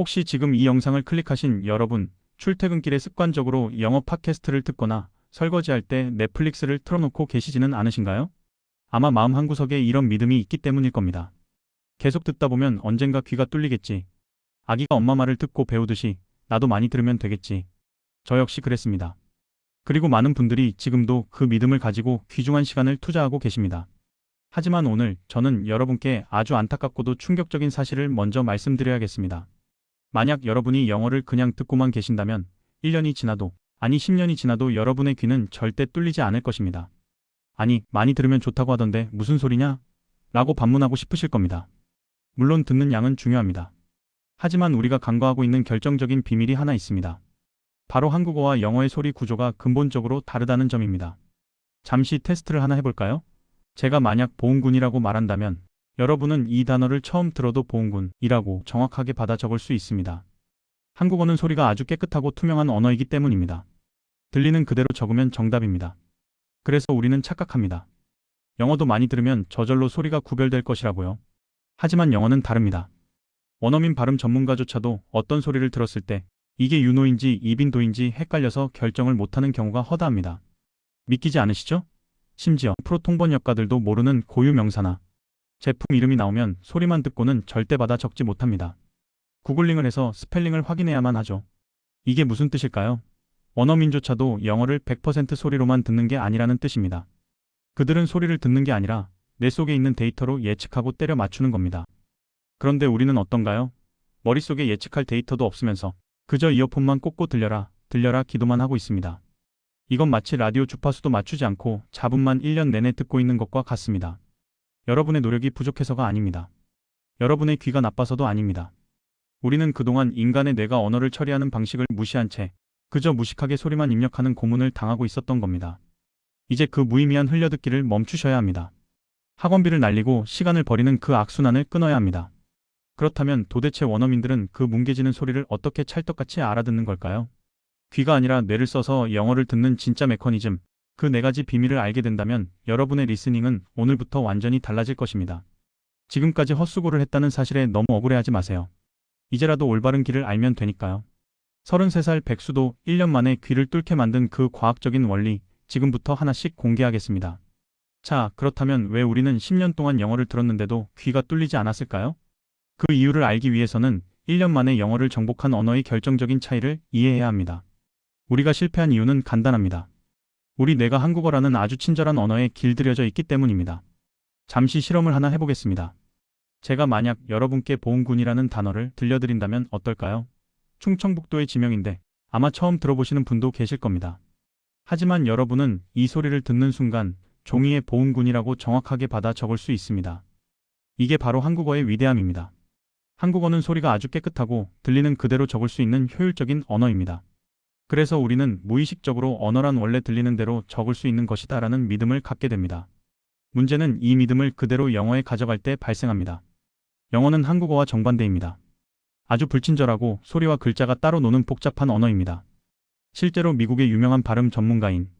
혹시 지금 이 영상을 클릭하신 여러분, 출퇴근길에 습관적으로 영어 팟캐스트를 듣거나 설거지할 때 넷플릭스를 틀어놓고 계시지는 않으신가요? 아마 마음 한구석에 이런 믿음이 있기 때문일 겁니다. 계속 듣다 보면 언젠가 귀가 뚫리겠지. 아기가 엄마 말을 듣고 배우듯이 나도 많이 들으면 되겠지. 저 역시 그랬습니다. 그리고 많은 분들이 지금도 그 믿음을 가지고 귀중한 시간을 투자하고 계십니다. 하지만 오늘 저는 여러분께 아주 안타깝고도 충격적인 사실을 먼저 말씀드려야겠습니다. 만약 여러분이 영어를 그냥 듣고만 계신다면 1년이 지나도, 아니 10년이 지나도 여러분의 귀는 절대 뚫리지 않을 것입니다. 아니, 많이 들으면 좋다고 하던데 무슨 소리냐? 라고 반문하고 싶으실 겁니다. 물론 듣는 양은 중요합니다. 하지만 우리가 간과하고 있는 결정적인 비밀이 하나 있습니다. 바로 한국어와 영어의 소리 구조가 근본적으로 다르다는 점입니다. 잠시 테스트를 하나 해볼까요? 제가 만약 보은군이라고 말한다면 여러분은 이 단어를 처음 들어도 보은군이라고 정확하게 받아 적을 수 있습니다. 한국어는 소리가 아주 깨끗하고 투명한 언어이기 때문입니다. 들리는 그대로 적으면 정답입니다. 그래서 우리는 착각합니다. 영어도 많이 들으면 저절로 소리가 구별될 것이라고요. 하지만 영어는 다릅니다. 원어민 발음 전문가조차도 어떤 소리를 들었을 때 이게 윤호인지 이빈도인지 헷갈려서 결정을 못하는 경우가 허다합니다. 믿기지 않으시죠? 심지어 프로 통번역가들도 모르는 고유 명사나 제품 이름이 나오면 소리만 듣고는 절대 받아 적지 못합니다. 구글링을 해서 스펠링을 확인해야만 하죠. 이게 무슨 뜻일까요? 원어민조차도 영어를 100% 소리로만 듣는 게 아니라는 뜻입니다. 그들은 소리를 듣는 게 아니라 내 속에 있는 데이터로 예측하고 때려 맞추는 겁니다. 그런데 우리는 어떤가요? 머릿속에 예측할 데이터도 없으면서 그저 이어폰만 꽂고 들려라, 들려라 기도만 하고 있습니다. 이건 마치 라디오 주파수도 맞추지 않고 잡음만 1년 내내 듣고 있는 것과 같습니다. 여러분의 노력이 부족해서가 아닙니다. 여러분의 귀가 나빠서도 아닙니다. 우리는 그동안 인간의 뇌가 언어를 처리하는 방식을 무시한 채 그저 무식하게 소리만 입력하는 고문을 당하고 있었던 겁니다. 이제 그 무의미한 흘려듣기를 멈추셔야 합니다. 학원비를 날리고 시간을 버리는 그 악순환을 끊어야 합니다. 그렇다면 도대체 원어민들은 그 뭉개지는 소리를 어떻게 찰떡같이 알아듣는 걸까요? 귀가 아니라 뇌를 써서 영어를 듣는 진짜 메커니즘, 그 네 가지 비밀을 알게 된다면 여러분의 리스닝은 오늘부터 완전히 달라질 것입니다. 지금까지 헛수고를 했다는 사실에 너무 억울해하지 마세요. 이제라도 올바른 길을 알면 되니까요. 33살 백수도 1년 만에 귀를 뚫게 만든 그 과학적인 원리, 지금부터 하나씩 공개하겠습니다. 자, 그렇다면 왜 우리는 10년 동안 영어를 들었는데도 귀가 뚫리지 않았을까요? 그 이유를 알기 위해서는 1년 만에 영어를 정복한 언어의 결정적인 차이를 이해해야 합니다. 우리가 실패한 이유는 간단합니다. 우리 뇌가 한국어라는 아주 친절한 언어에 길들여져 있기 때문입니다. 잠시 실험을 하나 해보겠습니다. 제가 만약 여러분께 보은군이라는 단어를 들려드린다면 어떨까요? 충청북도의 지명인데 아마 처음 들어보시는 분도 계실 겁니다. 하지만 여러분은 이 소리를 듣는 순간 종이에 보은군이라고 정확하게 받아 적을 수 있습니다. 이게 바로 한국어의 위대함입니다. 한국어는 소리가 아주 깨끗하고 들리는 그대로 적을 수 있는 효율적인 언어입니다. 그래서 우리는 무의식적으로 언어란 원래 들리는 대로 적을 수 있는 것이다 라는 믿음을 갖게 됩니다. 문제는 이 믿음을 그대로 영어에 가져갈 때 발생합니다. 영어는 한국어와 정반대입니다. 아주 불친절하고 소리와 글자가 따로 노는 복잡한 언어입니다. 실제로 미국의 유명한 발음 전문가인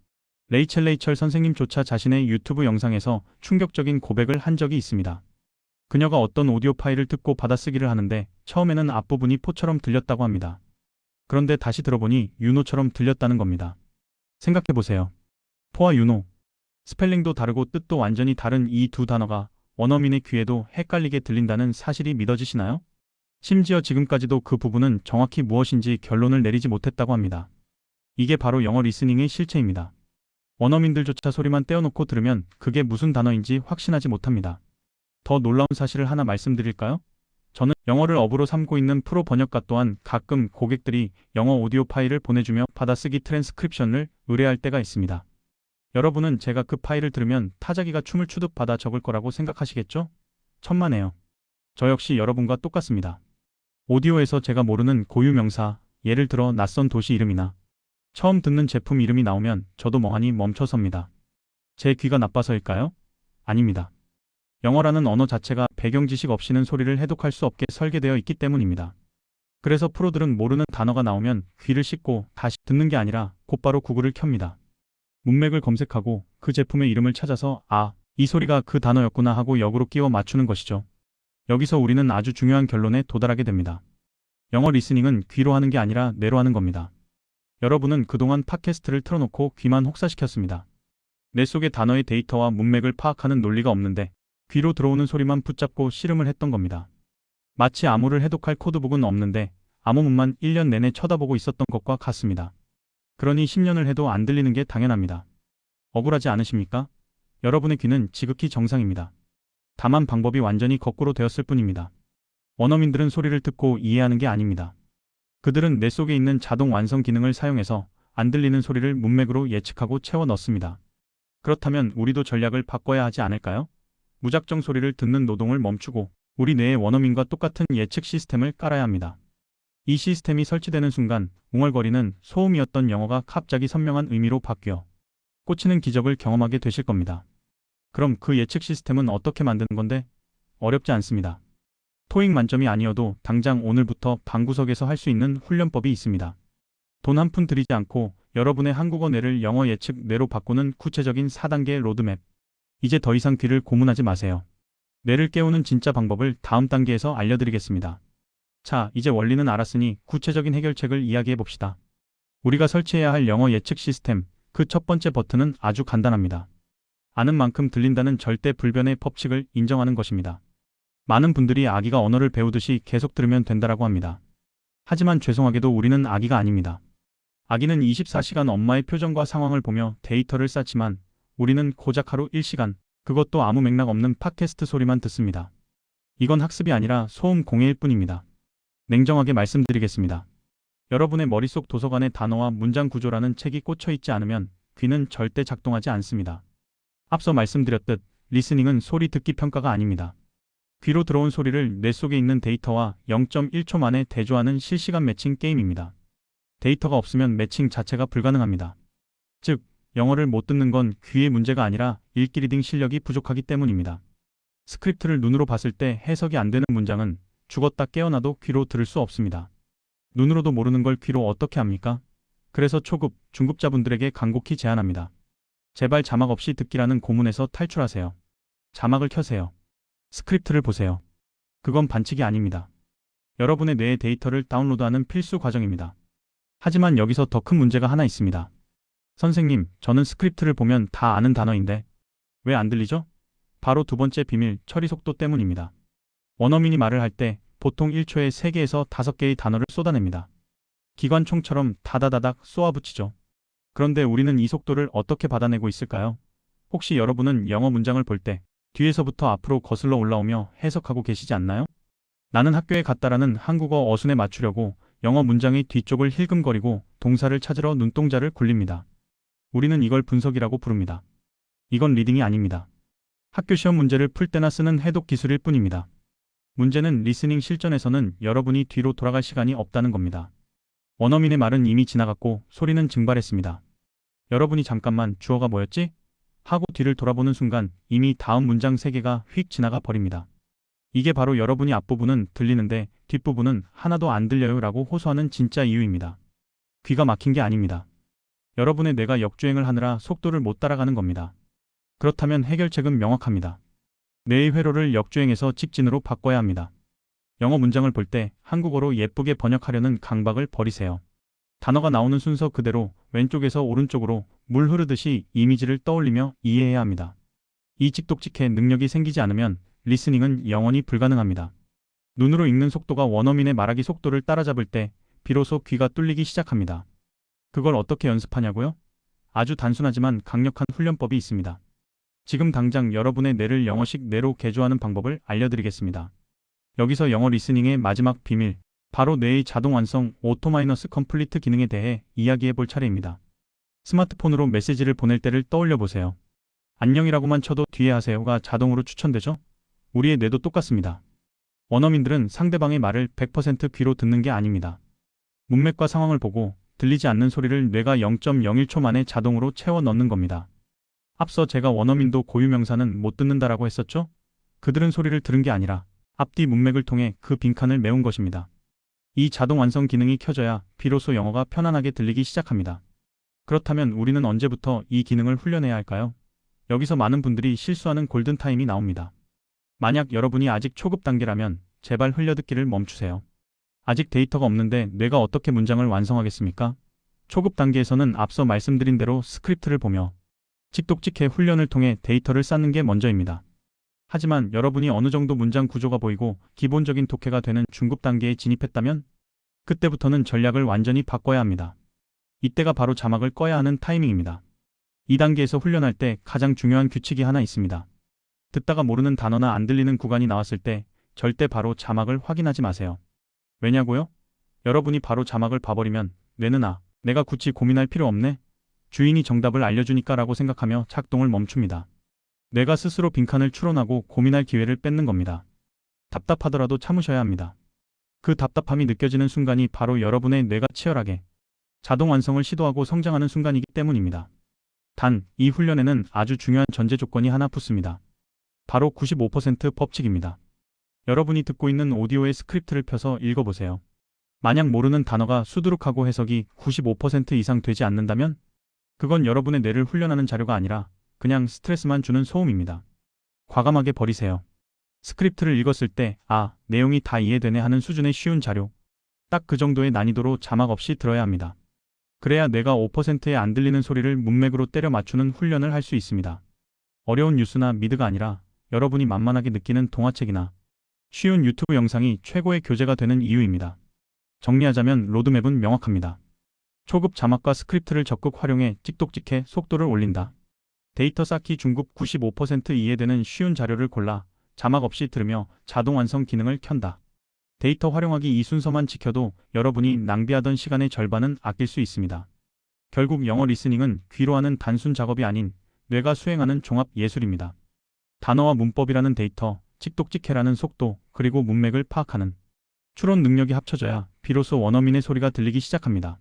레이첼 레이철 선생님조차 자신의 유튜브 영상에서 충격적인 고백을 한 적이 있습니다. 그녀가 어떤 오디오 파일을 듣고 받아쓰기를 하는데 처음에는 앞부분이 포처럼 들렸다고 합니다. 그런데 다시 들어보니 윤호처럼 들렸다는 겁니다. 생각해보세요. 포와 윤호. 스펠링도 다르고 뜻도 완전히 다른 이 두 단어가 원어민의 귀에도 헷갈리게 들린다는 사실이 믿어지시나요? 심지어 지금까지도 그 부분은 정확히 무엇인지 결론을 내리지 못했다고 합니다. 이게 바로 영어 리스닝의 실체입니다. 원어민들조차 소리만 떼어놓고 들으면 그게 무슨 단어인지 확신하지 못합니다. 더 놀라운 사실을 하나 말씀드릴까요? 저는 영어를 업으로 삼고 있는 프로 번역가 또한 가끔 고객들이 영어 오디오 파일을 보내주며 받아쓰기 트랜스크립션을 의뢰할 때가 있습니다. 여러분은 제가 그 파일을 들으면 타자기가 춤을 추듯 받아 적을 거라고 생각하시겠죠? 천만에요. 저 역시 여러분과 똑같습니다. 오디오에서 제가 모르는 고유 명사, 예를 들어 낯선 도시 이름이나 처음 듣는 제품 이름이 나오면 저도 멍하니 멈춰섭니다. 제 귀가 나빠서일까요? 아닙니다. 영어라는 언어 자체가 배경 지식 없이는 소리를 해독할 수 없게 설계되어 있기 때문입니다. 그래서 프로들은 모르는 단어가 나오면 귀를 씻고 다시 듣는 게 아니라 곧바로 구글을 켭니다. 문맥을 검색하고 그 제품의 이름을 찾아서 아, 이 소리가 그 단어였구나 하고 역으로 끼워 맞추는 것이죠. 여기서 우리는 아주 중요한 결론에 도달하게 됩니다. 영어 리스닝은 귀로 하는 게 아니라 뇌로 하는 겁니다. 여러분은 그동안 팟캐스트를 틀어놓고 귀만 혹사시켰습니다. 뇌 속의 단어의 데이터와 문맥을 파악하는 논리가 없는데 귀로 들어오는 소리만 붙잡고 씨름을 했던 겁니다. 마치 암호를 해독할 코드북은 없는데 암호문만 1년 내내 쳐다보고 있었던 것과 같습니다. 그러니 10년을 해도 안 들리는 게 당연합니다. 억울하지 않으십니까? 여러분의 귀는 지극히 정상입니다. 다만 방법이 완전히 거꾸로 되었을 뿐입니다. 원어민들은 소리를 듣고 이해하는 게 아닙니다. 그들은 뇌 속에 있는 자동 완성 기능을 사용해서 안 들리는 소리를 문맥으로 예측하고 채워 넣습니다. 그렇다면 우리도 전략을 바꿔야 하지 않을까요? 무작정 소리를 듣는 노동을 멈추고 우리 뇌에 원어민과 똑같은 예측 시스템을 깔아야 합니다. 이 시스템이 설치되는 순간 웅얼거리는 소음이었던 영어가 갑자기 선명한 의미로 바뀌어 꽂히는 기적을 경험하게 되실 겁니다. 그럼 그 예측 시스템은 어떻게 만드는 건데? 어렵지 않습니다. 토익 만점이 아니어도 당장 오늘부터 방구석에서 할 수 있는 훈련법이 있습니다. 돈 한 푼 들이지 않고 여러분의 한국어 뇌를 영어 예측 뇌로 바꾸는 구체적인 4단계의 로드맵. 이제 더 이상 귀를 고문하지 마세요. 뇌를 깨우는 진짜 방법을 다음 단계에서 알려드리겠습니다. 자, 이제 원리는 알았으니 구체적인 해결책을 이야기해 봅시다. 우리가 설치해야 할 영어 예측 시스템, 그 첫 번째 버튼은 아주 간단합니다. 아는 만큼 들린다는 절대 불변의 법칙을 인정하는 것입니다. 많은 분들이 아기가 언어를 배우듯이 계속 들으면 된다라고 합니다. 하지만 죄송하게도 우리는 아기가 아닙니다. 아기는 24시간 엄마의 표정과 상황을 보며 데이터를 쌓지만 우리는 고작 하루 1시간, 그것도 아무 맥락 없는 팟캐스트 소리만 듣습니다. 이건 학습이 아니라 소음 공해일 뿐입니다. 냉정하게 말씀드리겠습니다. 여러분의 머릿속 도서관에 단어와 문장 구조라는 책이 꽂혀 있지 않으면 귀는 절대 작동하지 않습니다. 앞서 말씀드렸듯 리스닝은 소리 듣기 평가가 아닙니다. 귀로 들어온 소리를 뇌 속에 있는 데이터와 0.1초 만에 대조하는 실시간 매칭 게임입니다. 데이터가 없으면 매칭 자체가 불가능합니다. 즉, 영어를 못 듣는 건 귀의 문제가 아니라 읽기 리딩 실력이 부족하기 때문입니다. 스크립트를 눈으로 봤을 때 해석이 안 되는 문장은 죽었다 깨어나도 귀로 들을 수 없습니다. 눈으로도 모르는 걸 귀로 어떻게 합니까? 그래서 초급, 중급자분들에게 간곡히 제안합니다. 제발 자막 없이 듣기라는 고문에서 탈출하세요. 자막을 켜세요. 스크립트를 보세요. 그건 반칙이 아닙니다. 여러분의 뇌의 데이터를 다운로드하는 필수 과정입니다. 하지만 여기서 더 큰 문제가 하나 있습니다. 선생님, 저는 스크립트를 보면 다 아는 단어인데 왜 안 들리죠? 바로 두 번째 비밀, 처리 속도 때문입니다. 원어민이 말을 할 때 보통 1초에 3개에서 5개의 단어를 쏟아냅니다. 기관총처럼 다다다닥 쏘아붙이죠. 그런데 우리는 이 속도를 어떻게 받아내고 있을까요? 혹시 여러분은 영어 문장을 볼 때 뒤에서부터 앞으로 거슬러 올라오며 해석하고 계시지 않나요? 나는 학교에 갔다라는 한국어 어순에 맞추려고 영어 문장의 뒤쪽을 힐끔거리고 동사를 찾으러 눈동자를 굴립니다. 우리는 이걸 분석이라고 부릅니다. 이건 리딩이 아닙니다. 학교 시험 문제를 풀 때나 쓰는 해독 기술일 뿐입니다. 문제는 리스닝 실전에서는 여러분이 뒤로 돌아갈 시간이 없다는 겁니다. 원어민의 말은 이미 지나갔고 소리는 증발했습니다. 여러분이 잠깐만 주어가 뭐였지? 하고 뒤를 돌아보는 순간 이미 다음 문장 3개가 휙 지나가 버립니다. 이게 바로 여러분이 앞부분은 들리는데 뒷부분은 하나도 안 들려요 라고 호소하는 진짜 이유입니다. 귀가 막힌 게 아닙니다. 여러분의 뇌가 역주행을 하느라 속도를 못 따라가는 겁니다. 그렇다면 해결책은 명확합니다. 뇌의 회로를 역주행에서 직진으로 바꿔야 합니다. 영어 문장을 볼 때 한국어로 예쁘게 번역하려는 강박을 버리세요. 단어가 나오는 순서 그대로 왼쪽에서 오른쪽으로 물 흐르듯이 이미지를 떠올리며 이해해야 합니다. 이 찍독직해 능력이 생기지 않으면 리스닝은 영원히 불가능합니다. 눈으로 읽는 속도가 원어민의 말하기 속도를 따라잡을 때 비로소 귀가 뚫리기 시작합니다. 그걸 어떻게 연습하냐고요? 아주 단순하지만 강력한 훈련법이 있습니다. 지금 당장 여러분의 뇌를 영어식 뇌로 개조하는 방법을 알려드리겠습니다. 여기서 영어 리스닝의 마지막 비밀, 바로 뇌의 자동 완성 오토마이너스 컴플리트 기능에 대해 이야기해 볼 차례입니다. 스마트폰으로 메시지를 보낼 때를 떠올려 보세요. 안녕이라고만 쳐도 뒤에 하세요가 자동으로 추천되죠? 우리의 뇌도 똑같습니다. 원어민들은 상대방의 말을 100% 귀로 듣는 게 아닙니다. 문맥과 상황을 보고 들리지 않는 소리를 뇌가 0.01초 만에 자동으로 채워 넣는 겁니다. 앞서 제가 원어민도 고유명사는 못 듣는다라고 했었죠? 그들은 소리를 들은 게 아니라 앞뒤 문맥을 통해 그 빈칸을 메운 것입니다. 이 자동 완성 기능이 켜져야 비로소 영어가 편안하게 들리기 시작합니다. 그렇다면 우리는 언제부터 이 기능을 훈련해야 할까요? 여기서 많은 분들이 실수하는 골든타임이 나옵니다. 만약 여러분이 아직 초급 단계라면 제발 흘려듣기를 멈추세요. 아직 데이터가 없는데 뇌가 어떻게 문장을 완성하겠습니까? 초급 단계에서는 앞서 말씀드린 대로 스크립트를 보며 찍독찍해 훈련을 통해 데이터를 쌓는 게 먼저입니다. 하지만 여러분이 어느 정도 문장 구조가 보이고 기본적인 독해가 되는 중급 단계에 진입했다면 그때부터는 전략을 완전히 바꿔야 합니다. 이때가 바로 자막을 꺼야 하는 타이밍입니다. 이 단계에서 훈련할 때 가장 중요한 규칙이 하나 있습니다. 듣다가 모르는 단어나 안 들리는 구간이 나왔을 때 절대 바로 자막을 확인하지 마세요. 왜냐고요? 여러분이 바로 자막을 봐버리면 뇌는 내가 굳이 고민할 필요 없네. 주인이 정답을 알려주니까 라고 생각하며 작동을 멈춥니다. 뇌가 스스로 빈칸을 추론하고 고민할 기회를 뺏는 겁니다. 답답하더라도 참으셔야 합니다. 그 답답함이 느껴지는 순간이 바로 여러분의 뇌가 치열하게 자동 완성을 시도하고 성장하는 순간이기 때문입니다. 단, 이 훈련에는 아주 중요한 전제 조건이 하나 붙습니다. 바로 95% 법칙입니다. 여러분이 듣고 있는 오디오의 스크립트를 펴서 읽어보세요. 만약 모르는 단어가 수두룩하고 해석이 95% 이상 되지 않는다면 그건 여러분의 뇌를 훈련하는 자료가 아니라 그냥 스트레스만 주는 소음입니다. 과감하게 버리세요. 스크립트를 읽었을 때 내용이 다 이해되네 하는 수준의 쉬운 자료. 딱 그 정도의 난이도로 자막 없이 들어야 합니다. 그래야 뇌가 5%에 안 들리는 소리를 문맥으로 때려 맞추는 훈련을 할 수 있습니다. 어려운 뉴스나 미드가 아니라 여러분이 만만하게 느끼는 동화책이나 쉬운 유튜브 영상이 최고의 교재가 되는 이유입니다. 정리하자면 로드맵은 명확합니다. 초급 자막과 스크립트를 적극 활용해 찍독찍해 속도를 올린다. 데이터 쌓기 중급 95% 이해되는 쉬운 자료를 골라 자막 없이 들으며 자동 완성 기능을 켠다. 데이터 활용하기 이 순서만 지켜도 여러분이 낭비하던 시간의 절반은 아낄 수 있습니다. 결국 영어 리스닝은 귀로 하는 단순 작업이 아닌 뇌가 수행하는 종합 예술입니다. 단어와 문법이라는 데이터, 찍독찍해라는 속도, 그리고 문맥을 파악하는 추론 능력이 합쳐져야 비로소 원어민의 소리가 들리기 시작합니다.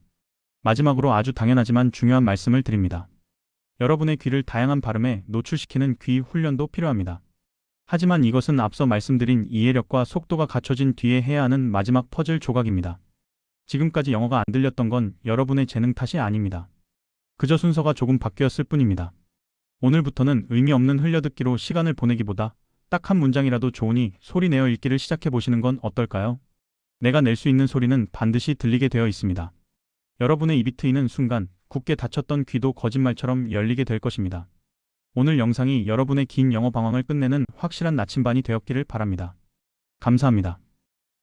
마지막으로 아주 당연하지만 중요한 말씀을 드립니다. 여러분의 귀를 다양한 발음에 노출시키는 귀 훈련도 필요합니다. 하지만 이것은 앞서 말씀드린 이해력과 속도가 갖춰진 뒤에 해야 하는 마지막 퍼즐 조각입니다. 지금까지 영어가 안 들렸던 건 여러분의 재능 탓이 아닙니다. 그저 순서가 조금 바뀌었을 뿐입니다. 오늘부터는 의미 없는 흘려듣기로 시간을 보내기보다 딱 한 문장이라도 좋으니 소리 내어 읽기를 시작해 보시는 건 어떨까요? 내가 낼 수 있는 소리는 반드시 들리게 되어 있습니다. 여러분의 입이 트이는 순간 굳게 닫혔던 귀도 거짓말처럼 열리게 될 것입니다. 오늘 영상이 여러분의 긴 영어 방황을 끝내는 확실한 나침반이 되었기를 바랍니다. 감사합니다.